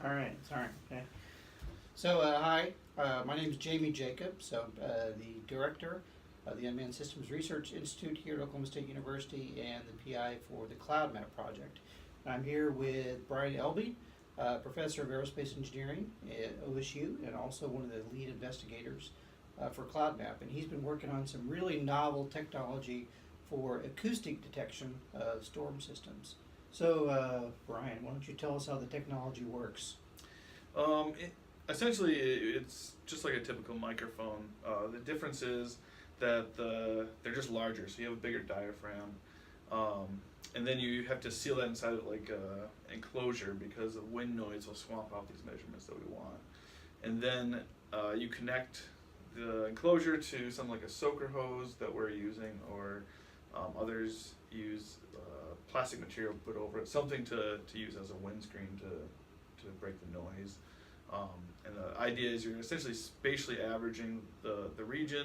All right, sorry. Okay. So, hi, my name is Jamie Jacobs. I'm the director of the Unmanned Systems Research Institute here at Oklahoma State University and the PI for the Cloud Map project. I'm here with Brian Elbing, professor of aerospace engineering at OSU and also one of the lead investigators for Cloud Map. And he's been working on some really novel technology for acoustic detection of storm systems. So, Brian, why don't you tell us how the technology works? Essentially, it's just like a typical microphone. The difference is that they're just larger, so you have a bigger diaphragm. And then you have to seal that inside of like an enclosure because the wind noise will swamp out these measurements that we want. And then you connect the enclosure to something like a soaker hose that we're using, or others use plastic material put over it, something to use as a windscreen to break the noise. And the idea is you're essentially spatially averaging the region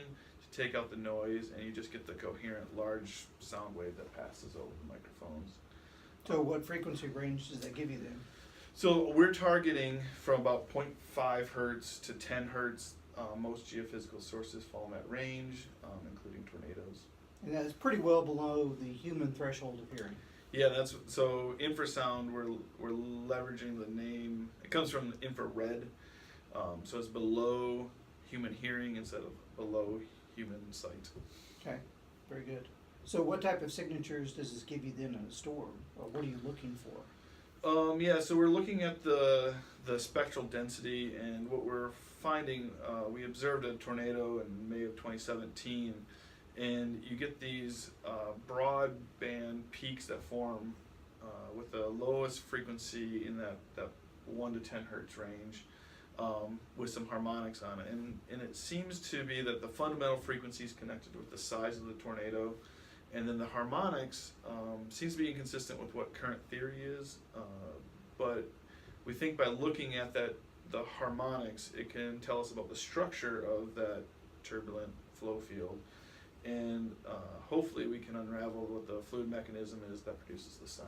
to take out the noise, and you just get the coherent large sound wave that passes over the microphones. So what frequency range does that give you then? So we're targeting from about 0.5 hertz to 10 hertz. Most geophysical sources fall in that range, including tornadoes. And that's pretty well below the human threshold of hearing. Yeah, that's so infrasound. We're leveraging the name. It comes from infrared, so it's below human hearing instead of below human sight. Okay, very good. So what type of signatures does this give you then in a storm, or what are you looking for? Yeah, so we're looking at the spectral density, and what we're finding, we observed a tornado in May of 2017. And you get these broadband peaks that form with the lowest frequency in that 1 to 10 hertz range with some harmonics on it. And it seems to be that the fundamental frequency is connected with the size of the tornado, and then the harmonics seems to be inconsistent with what current theory is. But we think by looking at the harmonics, it can tell us about the structure of that turbulent flow field. And hopefully we can unravel what the fluid mechanism is that produces the sound.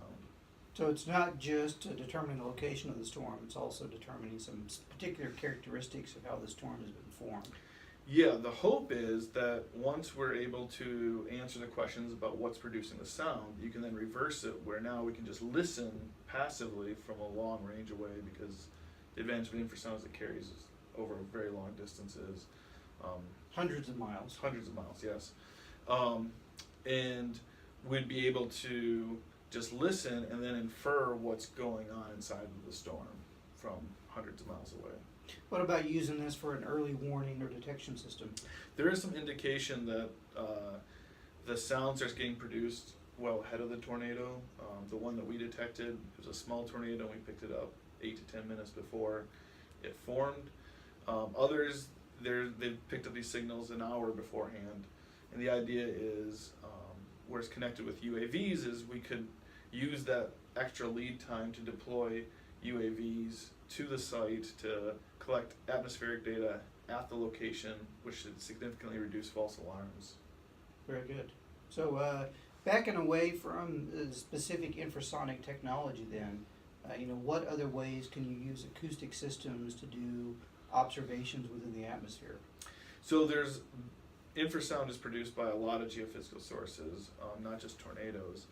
So it's not just determining the location of the storm, it's also determining some particular characteristics of how the storm has been formed. Yeah, the hope is that once we're able to answer the questions about what's producing the sound, you can then reverse it, where now we can just listen passively from a long range away, because the advantage of infrasound is it carries over very long distances. Hundreds of miles. Hundreds of miles, yes. And we'd be able to just listen and then infer what's going on inside of the storm from hundreds of miles away. What about using this for an early warning or detection system? There is some indication that the sounds are getting produced well ahead of the tornado. The one that we detected was a small tornado, and we picked it up 8 to 10 minutes before it formed. Others, they've picked up these signals an hour beforehand, and the idea is, where it's connected with UAVs, is we could use that extra lead time to deploy UAVs to the site to collect atmospheric data at the location, which should significantly reduce false alarms. Very good. So backing away from the specific infrasonic technology then, what other ways can you use acoustic systems to do observations within the atmosphere? So infrasound is produced by a lot of geophysical sources, not just tornadoes.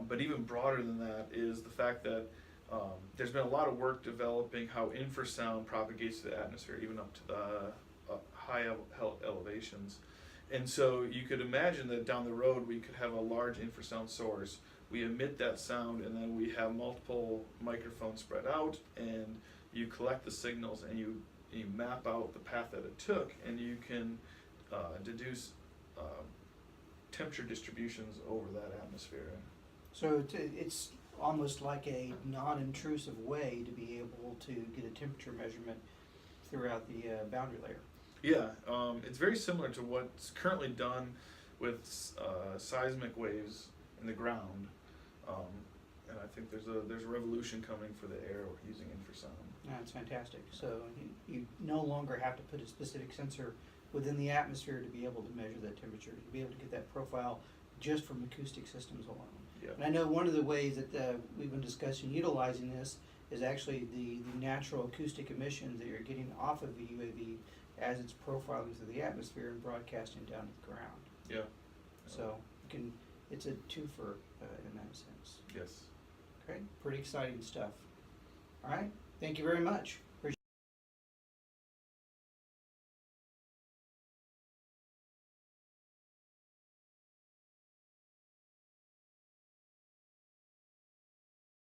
But even broader than that is the fact that there's been a lot of work developing how infrasound propagates to the atmosphere, even up to the high elevations. And so you could imagine that down the road we could have a large infrasound source. We emit that sound, and then we have multiple microphones spread out, and you collect the signals, and you map out the path that it took, and you can deduce temperature distributions over that atmosphere. So it's almost like a non-intrusive way to be able to get a temperature measurement throughout the boundary layer. Yeah, it's very similar to what's currently done with seismic waves in the ground, and I think there's a revolution coming for the air using infrasound. That's fantastic. So you no longer have to put a specific sensor within the atmosphere to be able to measure that temperature, to be able to get that profile just from acoustic systems alone. Yeah. And I know one of the ways that we've been discussing utilizing this is actually the natural acoustic emissions that you're getting off of the UAV as it's profiling through the atmosphere and broadcasting down to the ground. Yeah. So it's a twofer in that sense. Yes. Okay, pretty exciting stuff. All right, thank you very much.